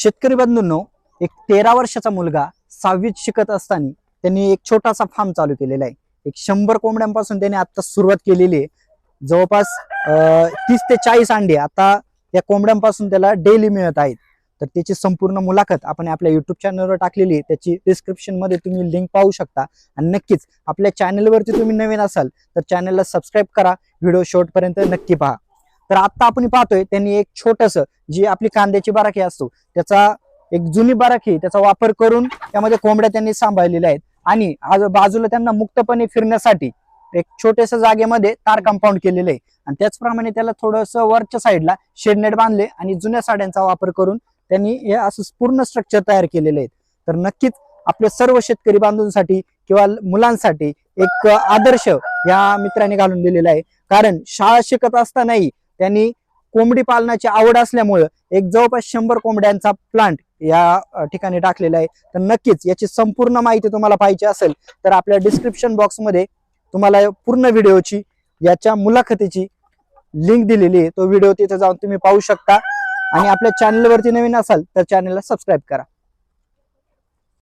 शेतकरी बंधूंनो, एक 13 वर्षाचा मुलगा 6वीत शिकत असताना त्यांनी एक छोटासा फार्म चालू केलेला आहे। एक 100 कोंबड्यांपासून त्याने आता सुरुवात केलेली आहे। जवळपास 30 ते 40 अंडे आता या कोंबड्यांपासून त्याला डेली मिळत आहेत। तर त्याची संपूर्ण मुलाखत आपण आपल्या YouTube चॅनलवर टाकलेली आहे, त्याची डिस्क्रिप्शन मध्ये तुम्ही लिंक पाहू शकता। आणि नक्कीच आपल्या चॅनलवरती तुम्ही नवीन असाल तर चॅनलला सबस्क्राईब करा, व्हिडिओ शेवटपर्यंत नक्की पहा। तर आता आपण पाहतोय त्यांनी एक छोटंसं जी आपली कांद्याची बाराखी असतो त्याचा एक जुनी बाराखी त्याचा वापर करून त्यामध्ये कोंबड्या त्यांनी सांभाळलेल्या आहेत। आणि आज बाजूला त्यांना मुक्तपणे फिरण्यासाठी एक छोट्याशा जागेमध्ये तार कंपाऊंड केलेलं आहे। आणि त्याचप्रमाणे त्याला थोडंसं वरच्या साईडला शेडनेट बांधले आणि जुन्या साड्यांचा वापर करून त्यांनी हे असं पूर्ण स्ट्रक्चर तयार केलेले आहेत। तर नक्कीच आपल्या सर्व शेतकरी बांधवांसाठी किंवा मुलांसाठी एक आदर्श या मित्रांनी घालून दिलेला आहे। कारण शाळा शिकत असतानाही त्यांनी कोंबडी पालनाची आवड असल्यामुळे एक जवळपास 100 कोंबड्यांचा प्लांट या ठिकाणी टाकलेला आहे। तर नक्कीच याची संपूर्ण माहिती तुम्हाला पाहिजे असेल तर आपल्या डिस्क्रिप्शन बॉक्स मध्ये तुम्हाला पूर्ण व्हिडिओची याच्या मुलाखतीची लिंक दिलेली आहे। तो व्हिडिओ तिथे जाऊन तुम्ही पाहू शकता। आणि आपल्या चॅनलवरती नवीन असाल तर चॅनलला सबस्क्राईब करा।